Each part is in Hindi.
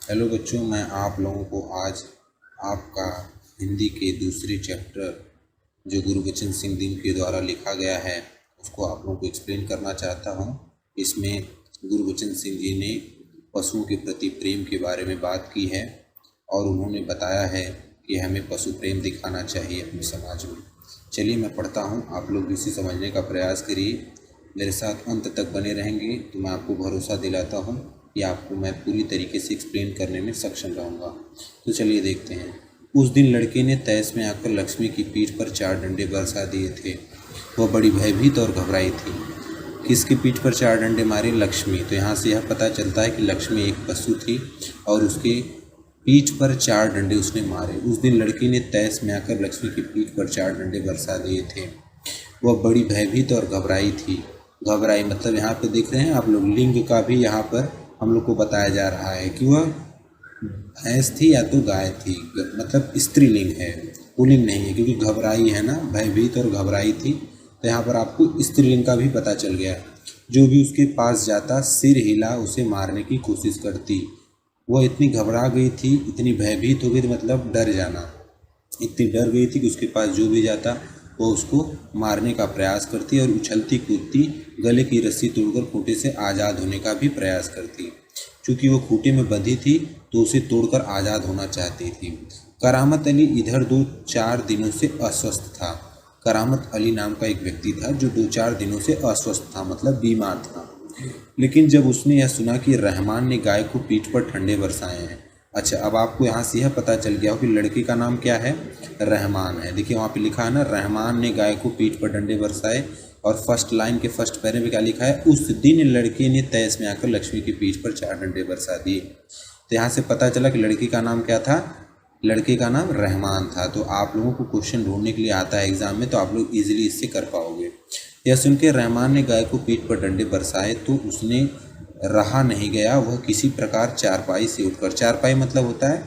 हेलो बच्चों, मैं आप लोगों को आज आपका हिंदी के दूसरे चैप्टर जो गुरबचन सिंह दिम के द्वारा लिखा गया है उसको आप लोगों को एक्सप्लेन करना चाहता हूँ। इसमें गुरबचन सिंह जी ने पशुओं के प्रति प्रेम के बारे में बात की है और उन्होंने बताया है कि हमें पशु प्रेम दिखाना चाहिए अपने समाज में। चलिए मैं पढ़ता हूँ, आप लोग इसे समझने का प्रयास करिए। मेरे साथ अंत तक बने रहेंगे तो मैं आपको भरोसा दिलाता हूँ कि आपको मैं पूरी तरीके से एक्सप्लेन करने में सक्षम रहूँगा। तो चलिए देखते हैं। उस दिन लड़के ने तैस में आकर लक्ष्मी की पीठ पर 4 डंडे बरसा दिए थे। वह बड़ी भयभीत और घबराई थी। किसकी पीठ पर 4 डंडे मारे? लक्ष्मी। तो यहाँ से यह पता चलता है कि लक्ष्मी एक पशु थी और उसके पीठ पर 4 डंडे उसने मारे। उस दिन लड़की ने तैस में आकर लक्ष्मी की पीठ पर 4 डंडे बरसा दिए थे। वह बड़ी भयभीत और घबराई थी। घबराई मतलब यहाँ पे देख रहे हैं आप लोग, लिंग का भी यहाँ पर हम लोग को बताया जा रहा है कि वह भैंस थी या तो गाय थी, मतलब स्त्रीलिंग है, पुल्लिंग नहीं है, क्योंकि घबराई है ना, भयभीत और घबराई थी। तो यहाँ पर आपको स्त्रीलिंग का भी पता चल गया। जो भी उसके पास जाता सिर हिला उसे मारने की कोशिश करती। वह इतनी घबरा गई थी, इतनी भयभीत हो गई थी, मतलब डर जाना, इतनी डर गई थी कि उसके पास जो भी जाता वो उसको मारने का प्रयास करती और उछलती कूदती गले की रस्सी तोड़कर खूंटे से आज़ाद होने का भी प्रयास करती। चूँकि वो खूंटे में बंधी थी तो उसे तोड़कर आज़ाद होना चाहती थी। करामत अली इधर 2-4 दिनों से अस्वस्थ था। करामत अली नाम का एक व्यक्ति था जो 2-4 दिनों से अस्वस्थ था, मतलब बीमार था। लेकिन जब उसने यह सुना कि रहमान ने गाय को पीठ पर ठंडे बरसाए हैं। अच्छा, अब आपको यहाँ से यह पता चल गया हो कि लड़के का नाम क्या है? रहमान है। देखिए वहाँ पे लिखा है ना, रहमान ने गाय को पीठ पर डंडे बरसाए, और फर्स्ट लाइन के फर्स्ट पैरे में क्या लिखा है? उस दिन लड़के ने तैस में आकर लक्ष्मी की पीठ पर 4 डंडे बरसा दिए। तो यहाँ से पता चला कि लड़की का नाम क्या था? लड़के का नाम रहमान था। तो आप लोगों को क्वेश्चन ढूंढने के लिए आता है एग्जाम में, तो आप लोग इजीली इससे कर पाओगे। यह सुन के रहमान ने गाय को पीठ पर डंडे बरसाए तो उसने रहा नहीं गया। वह किसी प्रकार चारपाई से उठकर, चारपाई मतलब होता है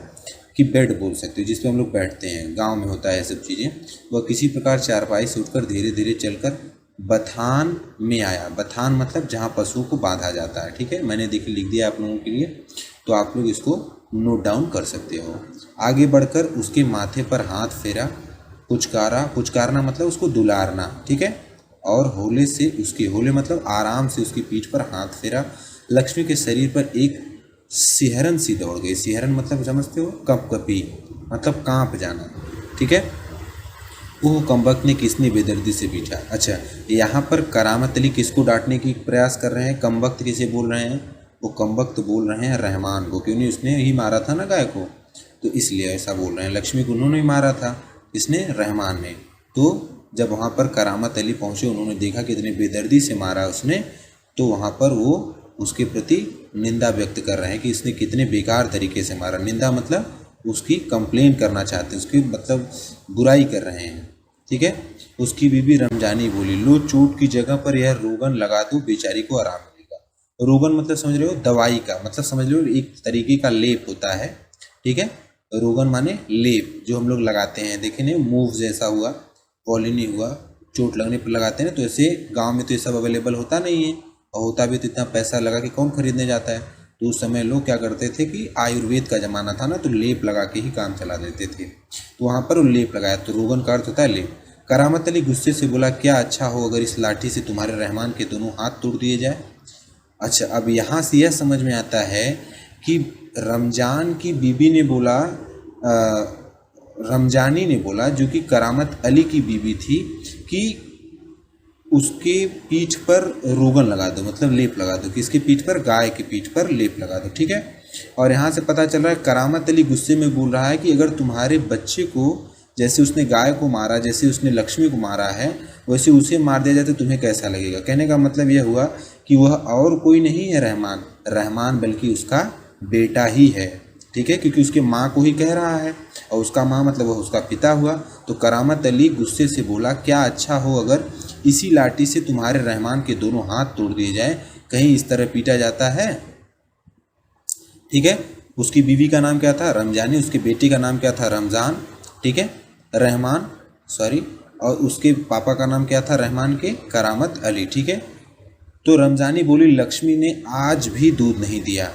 कि बेड बोल सकते हो, जिसपे हम लोग बैठते हैं, गांव में होता है सब चीज़ें। वह किसी प्रकार चारपाई से उठकर धीरे धीरे चलकर बथान में आया। बथान मतलब जहाँ पशुओं को बांधा जाता है। ठीक है, मैंने देखिए लिख दिया आप लोगों के लिए, तो आप लोग इसको नोट डाउन कर सकते हो। आगे बढ़कर उसके माथे पर हाथ फेरा, पुचकारा, पुचकारना मतलब उसको दुलारना, ठीक है, और होले से उसके, होले मतलब आराम से उसकी पीठ पर हाथ फेरा। लक्ष्मी के शरीर पर एक सिहरन सी दौड़ गई। सिहरन मतलब समझते हो? कपकपी, मतलब कांप जाना। ठीक है, ओह कमबख्त ने किसने बेदर्दी से पीटा। अच्छा, यहाँ पर करामत अली किसको डांटने की प्रयास कर रहे हैं? कमबख्त किसे बोल रहे हैं? वो कमबख्त बोल रहे हैं रहमान को, क्यों नहीं, उसने ही मारा था ना गाय को, तो इसलिए ऐसा बोल रहे हैं। लक्ष्मी को उन्होंने ही मारा था, इसने, रहमान ने। तो जब वहाँ पर करामत अली पहुँचे, उन्होंने देखा कि इतने बेदर्दी से मारा उसने, तो वहाँ पर वो उसके प्रति निंदा व्यक्त कर रहे हैं कि इसने कितने बेकार तरीके से मारा। निंदा मतलब उसकी कंप्लेन करना चाहते हैं, उसकी मतलब बुराई कर रहे हैं। ठीक है, उसकी बीबी रमजानी बोली, लो चोट की जगह पर यह रोगन लगा दो, बेचारी को आराम मिलेगा। रोगन मतलब समझ रहे हो? दवाई का मतलब समझ रहे हो, एक तरीके का लेप होता है। ठीक है, रोगन माने लेप, जो हम लोग लगाते हैं, देखे नहीं, मूव जैसा हुआ, पॉलिनी हुआ, चोट लगने पर लगाते हैं ना। तो ऐसे गांव में तो ये सब अवेलेबल होता नहीं है, और होता भी तो इतना पैसा लगा के कौन खरीदने जाता है। तो उस समय लोग क्या करते थे कि आयुर्वेद का ज़माना था ना, तो लेप लगा के ही काम चला देते थे। तो वहाँ पर वो लेप लगाया, तो रोगन का अर्थ होता है लेप। करामत अली गुस्से से बोला, क्या अच्छा हो अगर इस लाठी से तुम्हारे रहमान के दोनों हाथ तोड़ दिए जाए। अच्छा, अब यहाँ से यह समझ में आता है कि रमजान की बीबी ने बोला, रमजानी ने बोला, जो कि करामत अली की बीबी थी, कि उसके पीठ पर रोगन लगा दो, मतलब लेप लगा दो। किसके पीठ पर? गाय के पीठ पर लेप लगा दो। ठीक है, और यहाँ से पता चल रहा है करामत अली गुस्से में बोल रहा है कि अगर तुम्हारे बच्चे को, जैसे उसने गाय को मारा, जैसे उसने लक्ष्मी को मारा है, वैसे उसे मार दिया जाए तो तुम्हें कैसा लगेगा। कहने का मतलब यह हुआ कि वह और कोई नहीं है रहमान, रहमान बल्कि उसका बेटा ही है। ठीक है, क्योंकि उसके माँ को ही कह रहा है, और उसका माँ मतलब वह उसका पिता हुआ। तो करामत अली गुस्से से बोला, क्या अच्छा हो अगर इसी लाठी से तुम्हारे रहमान के दोनों हाथ तोड़ दिए जाए, कहीं इस तरह पीटा जाता है। ठीक है, उसकी बीवी का नाम क्या था? रमजानी। उसके बेटे का नाम क्या था? रमज़ान। ठीक है, रहमान, सॉरी, और उसके पापा का नाम क्या था रहमान के? करामत अली। ठीक है, तो रमजानी बोली, लक्ष्मी ने आज भी दूध नहीं दिया।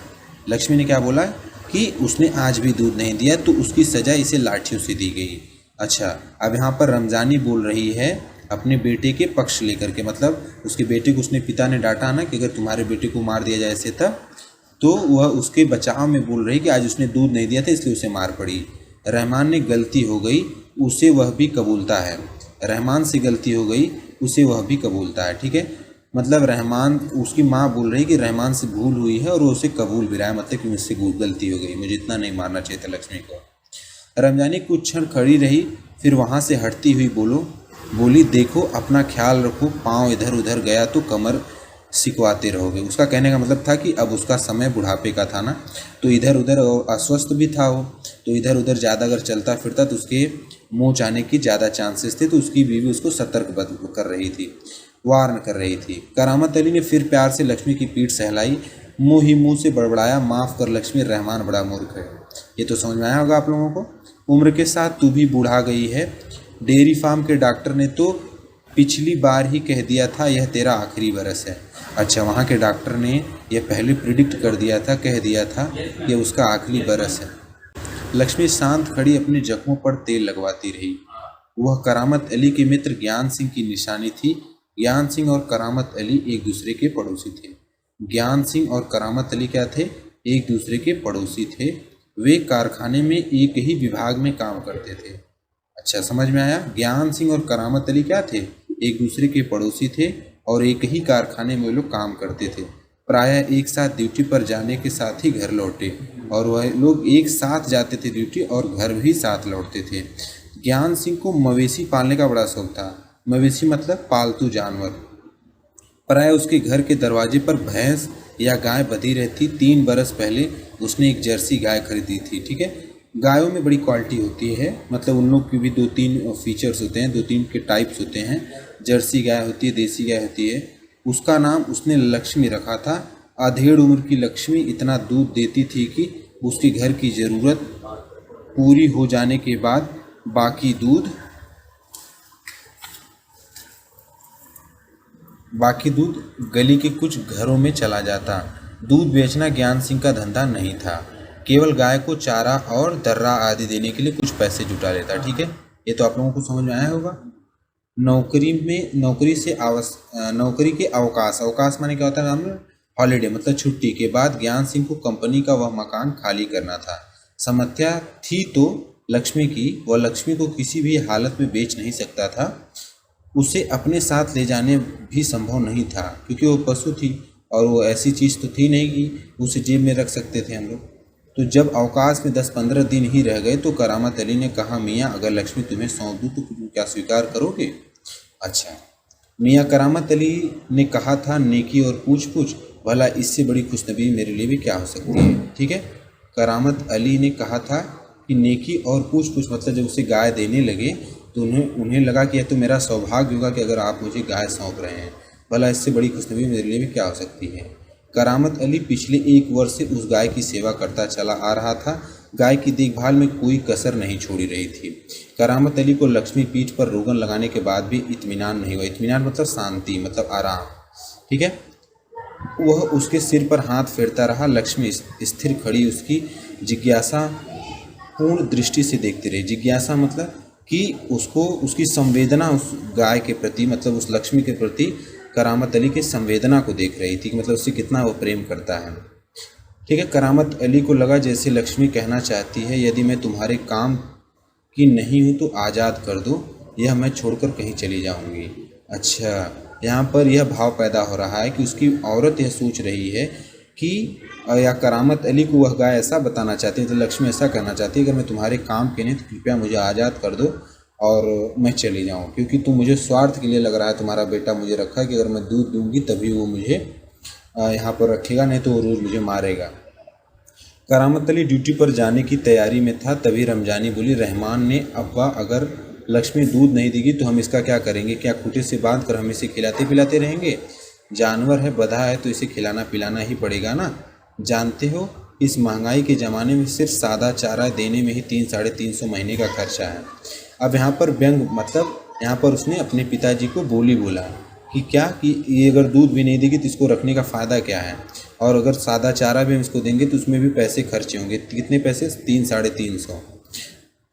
लक्ष्मी ने क्या बोला कि उसने आज भी दूध नहीं दिया तो उसकी सज़ा इसे लाठियों से दी गई। अच्छा, अब यहाँ पर रमजानी बोल रही है अपने बेटे के पक्ष लेकर के, मतलब उसके बेटे को उसने पिता ने डांटा ना कि अगर तुम्हारे बेटे को मार दिया जाए ऐसे तब, तो वह उसके बचाव में बोल रही कि आज उसने दूध नहीं दिया था इसलिए उसे मार पड़ी। रहमान ने गलती हो गई उसे वह भी कबूलता है। रहमान से गलती हो गई उसे वह भी कबूलता है। ठीक है, मतलब रहमान, उसकी माँ बोल रही कि रहमान से भूल हुई है और वो उसे कबूल भी रहा है, मतलब कि मुझसे गलती हो गई, मुझे इतना नहीं मारना चाहिए था लक्ष्मी को। रमजानी कुछ क्षण खड़ी रही, फिर वहाँ से हटती हुई बोली देखो अपना ख्याल रखो, पाँव इधर उधर गया तो कमर सिकवाते रहोगे। उसका कहने का मतलब था कि अब उसका समय बुढ़ापे का था ना, तो इधर उधर अस्वस्थ भी था वो, तो इधर उधर ज़्यादा अगर चलता फिरता तो उसके मुँह जाने की ज़्यादा चांसेस थे, तो उसकी बीवी उसको सतर्क कर रही थी, वार्न कर रही थी। करामत अली ने फिर प्यार से लक्ष्मी की पीठ सहलाई, मुँह ही मुँह से बड़बड़ाया माफ़ कर लक्ष्मी, रहमान बड़ा मूर्ख है। ये तो समझ में आया होगा आप लोगों को। उम्र के साथ तू भी बूढ़ा गई है, डेयरी फार्म के डॉक्टर ने तो पिछली बार ही कह दिया था यह तेरा आखिरी बरस है। अच्छा, वहाँ के डॉक्टर ने यह पहले प्रिडिक्ट कर दिया था, कह दिया था कि उसका आखिरी बरस है। लक्ष्मी शांत खड़ी अपने जख्मों पर तेल लगवाती रही। वह करामत अली के मित्र ज्ञान सिंह की निशानी थी। ज्ञान सिंह और करामत अली एक दूसरे के पड़ोसी थे। ज्ञान सिंह और करामत अली क्या थे? एक दूसरे के पड़ोसी थे। वे कारखाने में एक ही विभाग में काम करते थे। अच्छा, समझ में आया। ज्ञान सिंह और करामत अली क्या थे? एक दूसरे के पड़ोसी थे और एक ही कारखाने में लोग काम करते थे। प्रायः एक साथ ड्यूटी पर जाने के साथ ही घर लौटे, और वह लोग एक साथ जाते थे ड्यूटी और घर भी साथ लौटते थे। ज्ञान सिंह को मवेशी पालने का बड़ा शौक था। मवेशी मतलब पालतू जानवर। प्रायः उसके घर के दरवाजे पर भैंस या गाय बंधी रहती। 3 बरस पहले उसने एक जर्सी गाय खरीदी थी। ठीक है, गायों में बड़ी क्वालिटी होती है, मतलब उन लोग की भी 2-3 फीचर्स होते हैं, 2-3 के टाइप्स होते हैं। जर्सी गाय होती है, देसी गाय होती है। उसका नाम उसने लक्ष्मी रखा था। अधेड़ उम्र की लक्ष्मी इतना दूध देती थी कि उसके घर की ज़रूरत पूरी हो जाने के बाद बाकी दूध गली के कुछ घरों में चला जाता। दूध बेचना ज्ञान सिंह का धंधा नहीं था, केवल गाय को चारा और दर्रा आदि देने के लिए कुछ पैसे जुटा लेता। ठीक है, ये तो आप लोगों को समझ में आया होगा। नौकरी के अवकाश माने क्या होता है? हॉलीडे मतलब छुट्टी के बाद ज्ञान सिंह को कंपनी का वह मकान खाली करना था। समस्या थी तो लक्ष्मी की, वह लक्ष्मी को किसी भी हालत में बेच नहीं सकता था। उसे अपने साथ ले जाने भी संभव नहीं था, क्योंकि वो पशु थी और वो ऐसी चीज़ तो थी नहीं कि उसे जेब में रख सकते थे हम लोग। तो जब अवकाश में 10-15 दिन ही रह गए तो करामत अली ने कहा, मियाँ अगर लक्ष्मी तुम्हें सौंप दूँ तो तुम क्या स्वीकार करोगे? अच्छा, मियाँ करामत अली ने कहा था, नेकी और पूछ भला इससे बड़ी खुशनबी मेरे लिए भी क्या हो सकती है। ठीक है, करामत अली ने कहा था कि नेकी और पूछ मतलब जब उसे गाय देने लगे तो उन्हें लगा कि यह तो मेरा सौभाग्य होगा कि अगर आप मुझे गाय सौंप रहे हैं, भला इससे बड़ी खुशनबी मेरे लिए भी क्या हो सकती है। करामत अली पिछले 1 वर्ष से उस गाय की सेवा करता चला आ रहा था। गाय की देखभाल में कोई कसर नहीं छोड़ी रही थी। करामत अली को लक्ष्मी पीठ पर रोगन लगाने के बाद भी इत्मीनान नहीं हुआ। इत्मीनान मतलब शांति, मतलब आराम। ठीक है, वह उसके सिर पर हाथ फेरता रहा। लक्ष्मी स्थिर खड़ी उसकी जिज्ञासा पूर्ण दृष्टि से देखती रही। जिज्ञासा मतलब कि उसकी संवेदना उस गाय के प्रति, मतलब उस लक्ष्मी के प्रति करामत अली के संवेदना को देख रही थी कि मतलब उससे कितना वो प्रेम करता है। ठीक है, करामत अली को लगा जैसे लक्ष्मी कहना चाहती है, यदि मैं तुम्हारे काम की नहीं हूँ तो आज़ाद कर दो, यह मैं छोड़कर कहीं चली जाऊँगी। अच्छा, यहाँ पर यह भाव पैदा हो रहा है कि उसकी औरत यह सोच रही है कि या करामत अली को वह गाय ऐसा बताना चाहती है, तो लक्ष्मी ऐसा कहना चाहती है, अगर मैं तुम्हारे काम के नहीं तो कृपया मुझे आज़ाद कर दो और मैं चली जाऊँ, क्योंकि तुम मुझे स्वार्थ के लिए लग रहा है, तुम्हारा बेटा मुझे रखा है कि अगर मैं दूध दूंगी तभी वो मुझे यहाँ पर रखेगा, नहीं तो वो रोज़ मुझे मारेगा। करामत अली ड्यूटी पर जाने की तैयारी में था, तभी रमजानी बोली, रहमान ने, अब्बा अगर लक्ष्मी दूध नहीं देगी तो हम इसका क्या करेंगे? क्या खूंटे से बांध कर हम इसे खिलाते पिलाते रहेंगे? जानवर है, बधा है, तो इसे खिलाना पिलाना ही पड़ेगा ना। जानते हो इस महंगाई के ज़माने में सिर्फ सादा चारा देने में ही 300-350 महीने का खर्चा है। अब यहाँ पर व्यंग, मतलब यहाँ पर उसने अपने पिताजी को बोला कि क्या कि ये अगर दूध भी नहीं देगी तो इसको रखने का फ़ायदा क्या है, और अगर सादा चारा भी हम इसको देंगे तो उसमें भी पैसे खर्चे होंगे। कितने पैसे? 300-350।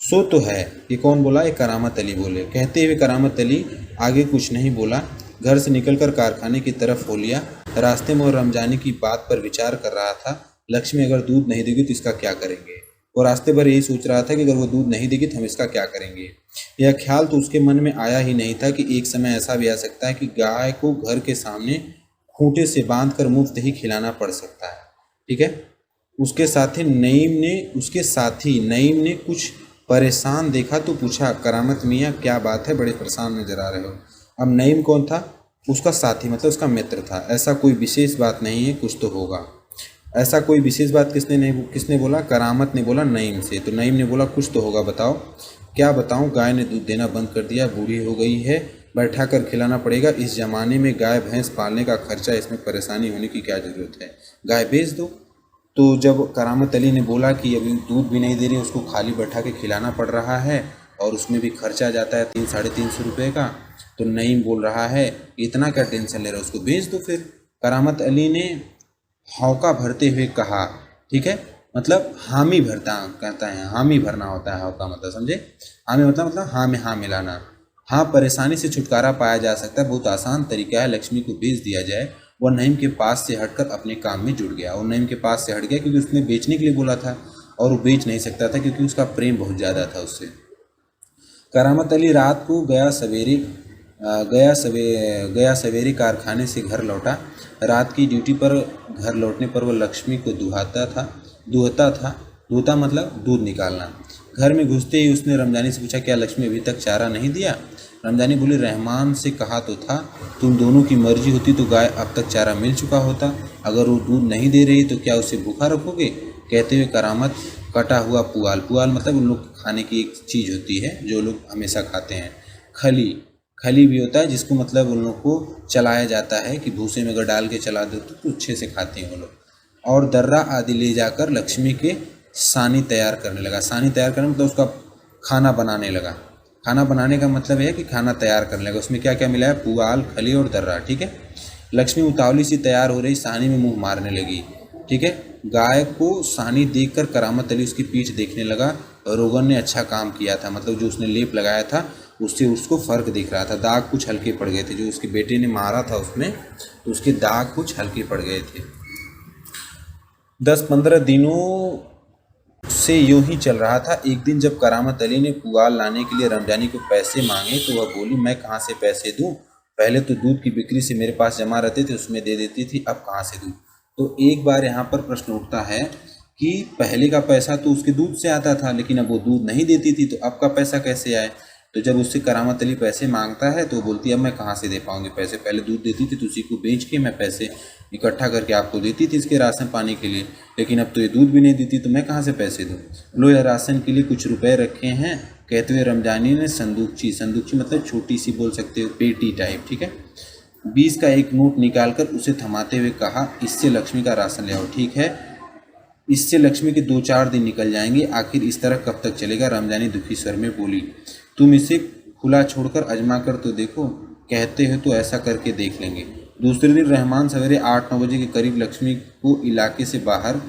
सो तो है। ये कौन बोला? ये करामत अली बोले। कहते हुए करामत अली आगे कुछ नहीं बोला, घर से निकलकर कारखाने की तरफ हो लिया। रास्ते में वो रमजानी की बात पर विचार कर रहा था। लक्ष्मी अगर दूध नहीं देगी तो इसका क्या करेंगे? वो रास्ते भर यही सोच रहा था कि अगर वो दूध नहीं देगी तो हम इसका क्या करेंगे। यह ख्याल तो उसके मन में आया ही नहीं था कि एक समय ऐसा भी आ सकता है कि गाय को घर के सामने खूंटे से बांधकर मुफ्त ही खिलाना पड़ सकता है। ठीक है। उसके साथी नईम ने कुछ परेशान देखा तो पूछा, करामत मियाँ क्या बात है, बड़े परेशान नजर आ रहे हो। अब नईम कौन था? उसका साथी, मतलब उसका मित्र था। ऐसा कोई विशेष बात नहीं है, कुछ तो होगा। ऐसा कोई विशेष बात किसने बोला? करामत ने बोला नईम से। तो नईम ने बोला कुछ तो होगा, बताओ। क्या बताऊं? गाय ने दूध देना बंद कर दिया, बूढ़ी हो गई है, बैठा कर खिलाना पड़ेगा। इस ज़माने में गाय भैंस पालने का खर्चा, इसमें परेशानी होने की क्या ज़रूरत है, गाय बेच दो। तो जब करामत अली ने बोला कि अभी दूध भी नहीं दे रही, उसको खाली बैठा के खिलाना पड़ रहा है और उसमें भी खर्चा जाता है 300-350 रुपये का, तो नईम बोल रहा है इतना क्या टेंशन ले रहा है, उसको बेच दो फिर। करामत अली ने हौका भरते हुए कहा। ठीक है, मतलब हामी भरता कहता है, हामी भरना होता है हौका, मतलब समझे? हामी मतलब हाँ में हाँ मिलाना। हाँ, परेशानी से छुटकारा पाया जा सकता है, बहुत आसान तरीका है, लक्ष्मी को बेच दिया जाए। वह नईम के पास से हटकर अपने काम में जुट गया। और नईम के पास से हट गया क्योंकि उसने बेचने के लिए बोला था और वो बेच नहीं सकता था क्योंकि उसका प्रेम बहुत ज़्यादा था उससे। करामत अली रात को गया सवेरे कारखाने से घर लौटा। रात की ड्यूटी पर घर लौटने पर वह लक्ष्मी को दूहता मतलब दूध निकालना। घर में घुसते ही उसने रमजानी से पूछा, क्या लक्ष्मी अभी तक चारा नहीं दिया? रमजानी बोली, रहमान से कहा तो था, तुम दोनों की मर्जी होती तो गाय अब तक चारा मिल चुका होता। अगर वो दूध नहीं दे रही तो क्या उसे भूखा रखोगे? कहते हुए करामत कटा हुआ पुआल मतलब उन लोग खाने की एक चीज़ होती है जो लोग हमेशा खाते हैं, खली भी होता है जिसको मतलब उन लोग को चलाया जाता है कि भूसे में अगर डाल के चला दो तो अच्छे से खाते हैं वो लोग। और दर्रा आदि ले जाकर लक्ष्मी के सानी तैयार करने लगा। सानी तैयार करने मतलब उसका खाना बनाने लगा। खाना बनाने का मतलब है कि खाना तैयार करने लगा। उसमें क्या क्या मिला है? पुआल, खली और दर्रा। ठीक है। लक्ष्मी उतावली सी तैयार हो रही, सानी में मुंह मारने लगी। ठीक है। गाय को सानी देखकर करामत अली उसकी पीठ देखने लगा। रोगन ने अच्छा काम किया था, मतलब जो उसने लेप लगाया था उससे उसको फ़र्क दिख रहा था। दाग कुछ हल्के पड़ गए थे, जो उसके बेटे ने मारा था उसमें तो उसके दाग कुछ हल्के पड़ गए थे। 10-15 दिनों से यूं ही चल रहा था। एक दिन जब करामत अली ने पुआल लाने के लिए रमजानी को पैसे मांगे तो वह बोली, मैं कहाँ से पैसे दूं? पहले तो दूध की बिक्री से मेरे पास जमा रहते थे, उसमें दे देती थी, अब कहाँ से दूं? तो एक बार यहाँ पर प्रश्न उठता है कि पहले का पैसा तो उसके दूध से आता था, लेकिन अब वो दूध नहीं देती थी, तो अब का पैसा कैसे आए? तो जब उससे करामत अली पैसे मांगता है तो वो बोलती है, अब मैं कहाँ से दे पाऊँगी पैसे? पहले दूध देती थी तो उसी को बेच के मैं पैसे इकट्ठा करके आपको देती थी इसके राशन पानी के लिए, लेकिन अब तो ये दूध भी नहीं देती, तो मैं कहाँ से पैसे दूँ? लो, यह राशन के लिए कुछ रुपए रखे हैं। कहते हुए रमजानी ने संदूकची मतलब छोटी सी बोल सकते हो, पेटी टाइप। ठीक है। 20 का एक नोट निकालकर उसे थमाते हुए कहा, इससे लक्ष्मी का राशन ले आओ। ठीक है, इससे लक्ष्मी के 2-4 दिन निकल जाएंगे, आखिर इस तरह कब तक चलेगा? रमजानी दुखी स्वर में बोली, तुम इसे खुला छोड़कर आजमा कर तो देखो, कहते हो तो ऐसा करके देख लेंगे। दूसरे दिन रहमान सवेरे 8-9 बजे के करीब लक्ष्मी को इलाके से बाहर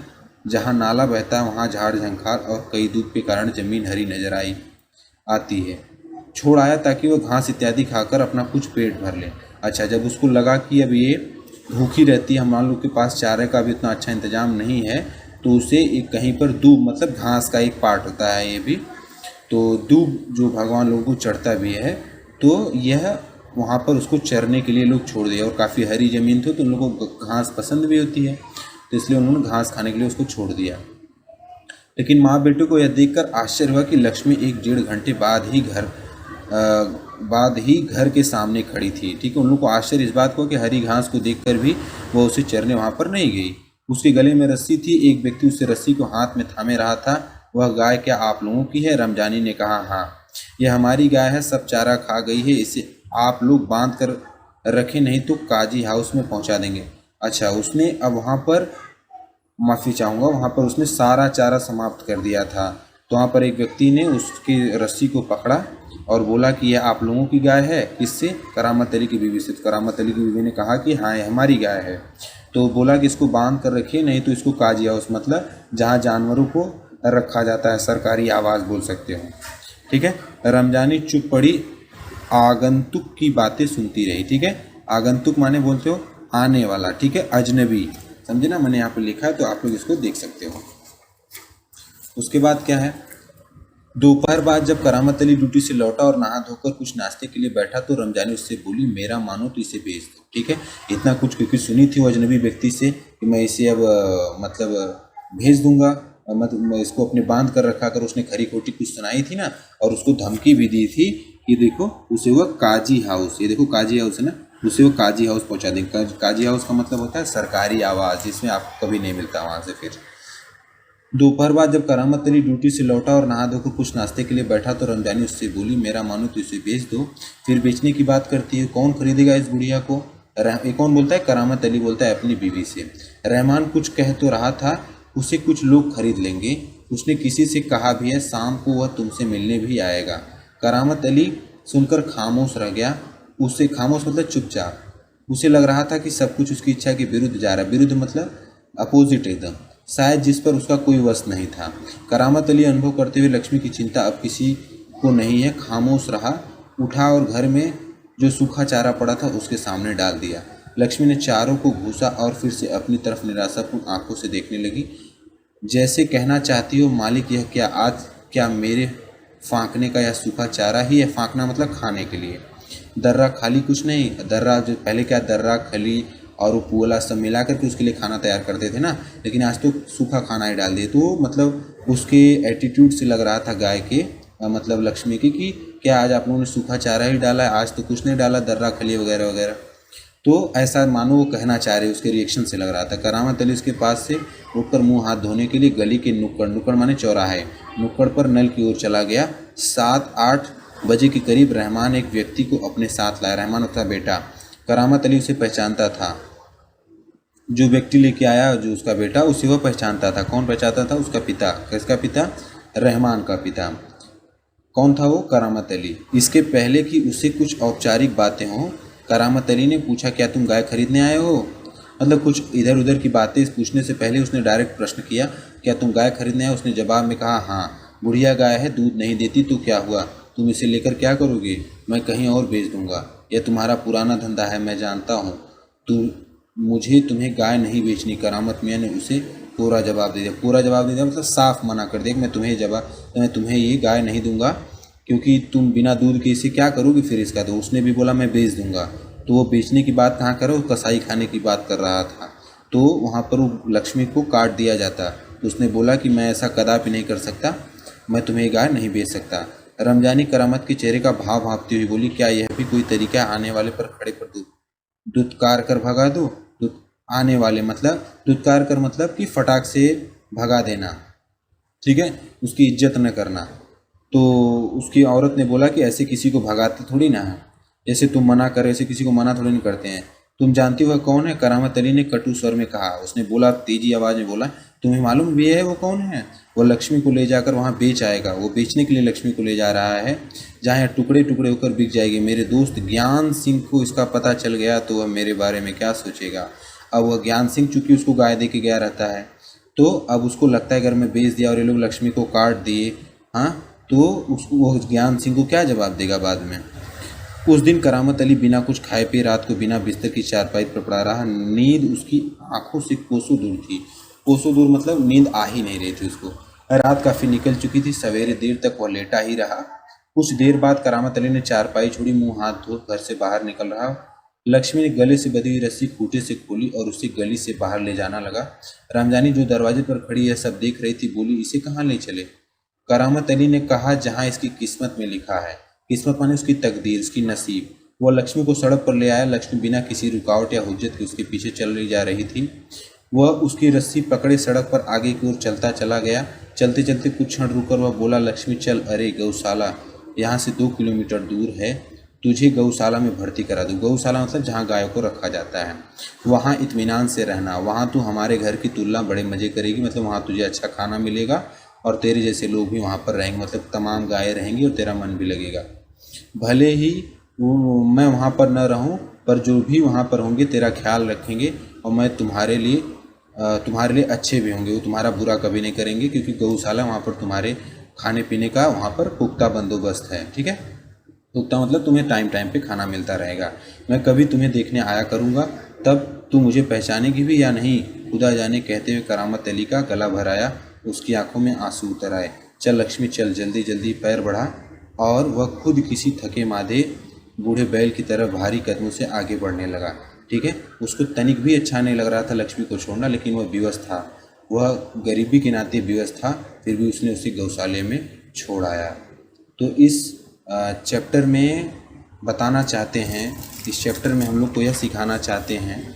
जहां नाला बहता है वहां झाड़ झंखार और कई धूप के कारण जमीन हरी नजर आती है, छोड़ आया ताकि वह घास इत्यादि खाकर अपना कुछ पेट भर ले। अच्छा, जब उसको लगा कि अब ये भूखी रहती है, हम लोग के पास चारे का भी इतना अच्छा इंतजाम नहीं है, तो उसे एक कहीं पर दूब मतलब घास का एक पार्ट होता है, ये भी तो दूब जो भगवान लोगों को चढ़ता भी है, तो यह वहाँ पर उसको चरने के लिए लोग छोड़ दिया। और काफ़ी हरी ज़मीन थी तो उन लोगों को घास पसंद भी होती है, तो इसलिए उन्होंने घास खाने के लिए उसको छोड़ दिया। लेकिन माँ बेटे को यह देखकर आश्चर्य हुआ कि लक्ष्मी 1-1.5 घंटे बाद ही घर के सामने खड़ी थी। ठीक है, उन लोगों को आश्चर्य इस बात को कि हरी घास को देखकर भी वह उसे चरने वहाँ पर नहीं गई। उसके गले में रस्सी थी, एक व्यक्ति उससे रस्सी को हाथ में थामे रहा था। वह गाय क्या आप लोगों की है? रमजानी ने कहा, हाँ, यह हमारी गाय है, सब चारा खा गई है, इसे आप लोग बांध कर रखें, नहीं तो काजी हाउस में पहुंचा देंगे। अच्छा, उसने अब वहाँ पर माफ़ी चाहूँगा, वहाँ पर उसने सारा चारा समाप्त कर दिया था। तो वहाँ पर एक व्यक्ति ने उसकी रस्सी को पकड़ा और बोला कि यह आप लोगों की गाय है। किससे? करामत अली की बीवी से। करामत अली की बीवी ने कहा कि हाँ, ये हमारी गाय है। तो बोला कि इसको बांध कर रखिए, नहीं तो इसको काजी हाउस, मतलब जहाँ जानवरों को रखा जाता है, सरकारी आवास बोल सकते हो। ठीक है। रमजानी चुप पड़ी, आगंतुक की बातें सुनती रही। ठीक है। आगंतुक माने बोलते हो आने वाला। ठीक है, अजनबी, समझे ना, मैंने यहाँ पे लिखा है तो आप लोग इसको देख सकते हो। उसके बाद क्या है, दोपहर बाद जब करामत अली ड्यूटी से लौटा और नहा धोकर कुछ नाश्ते के लिए बैठा तो रमजानी उससे बोली, मेरा मानो तो इसे भेज दो। ठीक है। इतना कुछ क्योंकि सुनी थी वो अजनबी व्यक्ति से कि मैं इसे अब भेज दूंगा, मतलब मैं इसको अपने बांध कर रखा कर, उसने खरी खोटी कुछ सुनाई थी ना, और उसको धमकी भी दी थी कि देखो उसे वो काजी हाउस, ये देखो काजी हाउस है ना, उसे वो काजी हाउस पहुंचा देंगे। काजी हाउस का मतलब होता है सरकारी आवास, जिसमें आपको कभी नहीं मिलता वहाँ से। फिर दोपहर बाद जब करामत अली ड्यूटी से लौटा और नहा धोकर कुछ नाश्ते के लिए बैठा तो रमजानी उससे बोली, मेरा मानो तो इसे बेच दो। फिर बेचने की बात करती है, कौन खरीदेगा इस गुड़िया को? ये कौन बोलता है? करामत अली बोलता है अपनी बीवी से। रहमान कुछ कह तो रहा था, उसे कुछ लोग खरीद लेंगे, उसने किसी से कहा भी है, शाम को वह तुमसे मिलने भी आएगा। करामत अली सुनकर खामोश रह गया। उससे खामोश मतलब चुपचाप। उसे लग रहा था कि सब कुछ उसकी इच्छा के विरुद्ध जा रहा है। विरुद्ध मतलब अपोजिट एकदम, शायद जिस पर उसका कोई वश नहीं था। करामत अली अनुभव करते हुए लक्ष्मी की चिंता अब किसी को नहीं है, खामोश रहा। उठा और घर में जो सूखा चारा पड़ा था उसके सामने डाल दिया। लक्ष्मी ने चारों को घूसा और फिर से अपनी तरफ निराशापूर्ण आंखों से देखने लगी, जैसे कहना चाहती हो, मालिक यह क्या आज क्या मेरे फाँकने का यह सूखा चारा ही है? फाँकना मतलब खाने के लिए। दर्रा खाली कुछ नहीं, दर्रा जो पहले क्या दर्रा खली और वो पुअला सब मिला करके उसके लिए खाना तैयार करते थे ना, लेकिन आज तो सूखा खाना ही डाल दिए। तो मतलब उसके एटीट्यूड से लग रहा था गाय के, मतलब लक्ष्मी की, कि क्या आज आप लोगों ने सूखा चारा ही डाला है, आज तो कुछ नहीं डाला, दर्रा खली वगैरह वगैरह। तो ऐसा मानो वो कहना चाह रहे, उसके रिएक्शन से लग रहा था। करामत अली उसके पास से उठकर मुंह हाथ धोने के लिए गली के नुक्कड़ माने चौराहे, नुक्कड़ पर नल की ओर चला गया। 7-8 बजे के करीब रहमान एक व्यक्ति को अपने साथ लाया। रहमान उसका बेटा। करामत अली उसे पहचानता था, जो व्यक्ति लेके आया, जो उसका बेटा, उसे वह पहचानता था। कौन पहचानता था? उसका पिता। किसका पिता? रहमान का पिता। कौन था वो? करामत अली। इसके पहले कि उसे कुछ औपचारिक बातें हों, करामत अली ने पूछा, क्या तुम गाय खरीदने आए हो? मतलब कुछ इधर उधर की बातें पूछने से पहले उसने डायरेक्ट प्रश्न किया, क्या तुम गाय खरीदने आए? उसने जवाब में कहा, हाँ। बुढ़िया गाय है, दूध नहीं देती तो क्या हुआ? तुम इसे लेकर क्या करोगे? मैं कहीं और बेच दूंगा। यह तुम्हारा पुराना धंधा है, मैं जानता हूँ। मुझे तुम्हें गाय नहीं बेचनी। करामत मियाँ ने उसे कोरा जवाब दे दिया। कोरा जवाब दे दिया मतलब साफ मना कर दिया कि मैं तुम्हें ये गाय नहीं दूंगा, क्योंकि तुम बिना दूध के इसे क्या करोगे फिर इसका? तो उसने भी बोला मैं बेच दूंगा। तो वो बेचने की बात कहाँ कर रहा, कसाई खाने की बात कर रहा था। तो वहाँ पर वो लक्ष्मी को काट दिया जाता। तो उसने बोला कि मैं ऐसा कदापि नहीं कर सकता, मैं तुम्हें गाय नहीं बेच सकता। रमजानी करामत के चेहरे का भाव भांपती हुई बोली, क्या यह भी कोई तरीका है आने वाले पर खड़े पर दुत्कार कर भगा दो? आने वाले मतलब दुत्कार कर मतलब कि फटाक से भगा देना, ठीक है, उसकी इज्जत न करना। तो उसकी औरत ने बोला कि ऐसे किसी को भगाते थोड़ी ना है, जैसे तुम मना कर ऐसे किसी को मना थोड़ी नहीं करते हैं। तुम जानती हो कौन है? करामत अली ने कटु स्वर में कहा। उसने बोला, तेजी आवाज़ में बोला, तुम्हें मालूम भी है वो कौन है? वो लक्ष्मी को ले जाकर वहाँ बेच आएगा। वो बेचने के लिए लक्ष्मी को ले जा रहा है, जहाँ टुकड़े टुकड़े होकर बिक जाएगी। मेरे दोस्त ज्ञान सिंह को इसका पता चल गया तो वह मेरे बारे में क्या सोचेगा? अब वह ज्ञान सिंह चूँकि उसको गाय दे के गया रहता है, तो अब उसको लगता है अगर मैं बेच दिया और ये लोग लक्ष्मी को काट दिए, हाँ, तो उसको वो ज्ञान सिंह को क्या जवाब देगा बाद में। उस दिन करामत अली बिना कुछ खाए पिए रात को बिना बिस्तर की चारपाई पर पड़ा रहा। नींद उसकी आंखों से कोसों दूर थी। कोसों दूर मतलब नींद आ ही नहीं रही थी उसको। रात काफ़ी निकल चुकी थी। सवेरे देर तक वह लेटा ही रहा। कुछ देर बाद करामत अली ने चारपाई छोड़ी, मुंह हाथ धो घर से बाहर निकल रहा। लक्ष्मी ने गले से बंधी हुई रस्सी खूंटे से खोली और उसे गली से बाहर ले जाना लगा। रमजानी जो दरवाजे पर खड़ी यह सब देख रही थी बोली, इसे कहाँ ले चले? करामत अली ने कहा, जहाँ इसकी किस्मत में लिखा है। किस्मत माने उसकी तकदीर, उसकी नसीब। वह लक्ष्मी को सड़क पर ले आया। लक्ष्मी बिना किसी रुकावट या हुज्जत के उसके पीछे चल जा रही थी। वह उसकी रस्सी पकड़े सड़क पर आगे की ओर चलता चला गया। चलते चलते कुछ क्षण रुककर वह बोला, लक्ष्मी चल, अरे गौशाला यहाँ से 2 किलोमीटर दूर है, तुझे गौशाला में भर्ती करा दूँ। गौशाला मतलब जहाँ गायों को रखा जाता है। वहाँ इत्मीनान से रहना, वहाँ तू हमारे घर की तुलना बड़े मज़े करेगी, मतलब वहाँ तुझे अच्छा खाना मिलेगा और तेरे जैसे लोग भी वहाँ पर रहेंगे, मतलब तमाम गायें रहेंगी और तेरा मन भी लगेगा। भले ही मैं वहाँ पर न रहूँ, पर जो भी वहाँ पर होंगे तेरा ख्याल रखेंगे और मैं तुम्हारे लिए अच्छे भी होंगे, वो तुम्हारा बुरा कभी नहीं करेंगे, क्योंकि गौशाला वहाँ पर तुम्हारे खाने पीने का वहाँ पर पुख्ता बंदोबस्त है। ठीक है, पुख्ता मतलब तुम्हें टाइम टाइम पे खाना मिलता रहेगा। मैं कभी तुम्हें देखने आया करूँगा, तब तू मुझे पहचानेगी भी या नहीं, खुदा जाने। कहते हुए करामत अली का गला भर आया, उसकी आंखों में आंसू उतर आए। चल लक्ष्मी चल, जल्दी जल्दी पैर बढ़ा। और वह खुद किसी थके मादे बूढ़े बैल की तरह भारी कदमों से आगे बढ़ने लगा। ठीक है, उसको तनिक भी अच्छा नहीं लग रहा था लक्ष्मी को छोड़ना, लेकिन वह विवश था, वह गरीबी के नाते विवश था, फिर भी उसने उसे गौशाले में छोड़ आया। तो इस चैप्टर में बताना चाहते हैं, इस चैप्टर में हम लोग को यह सिखाना चाहते हैं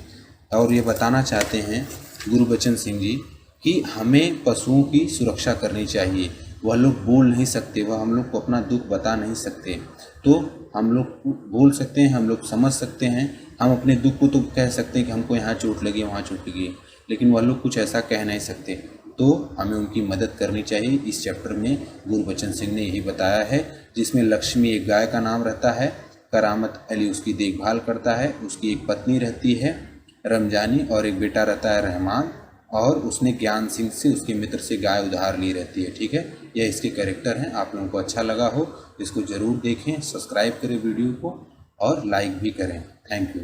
और ये बताना चाहते हैं गुरबचन सिंह जी कि हमें पशुओं की सुरक्षा करनी चाहिए। वह लोग बोल नहीं सकते, वह हम लोग को अपना दुख बता नहीं सकते, तो हम लोग बोल सकते हैं, हम लोग समझ सकते हैं। हम अपने दुख को तो कह सकते हैं कि हमको यहाँ चोट लगी, वहाँ चोट लगी, लेकिन वह लोग कुछ ऐसा कह नहीं सकते, तो हमें उनकी मदद करनी चाहिए। इस चैप्टर में गुरबचन सिंह ने यही बताया है, जिसमें लक्ष्मी एक गाय का नाम रहता है, करामत अली उसकी देखभाल करता है, उसकी एक पत्नी रहती है रमजानी और एक बेटा रहता है रहमान, और उसने ज्ञान सिंह से, उसके मित्र से गाय उधार ली रहती है। ठीक है, यह इसके कैरेक्टर हैं। आप लोगों को अच्छा लगा हो इसको ज़रूर देखें, सब्सक्राइब करें वीडियो को और लाइक भी करें। Thank you.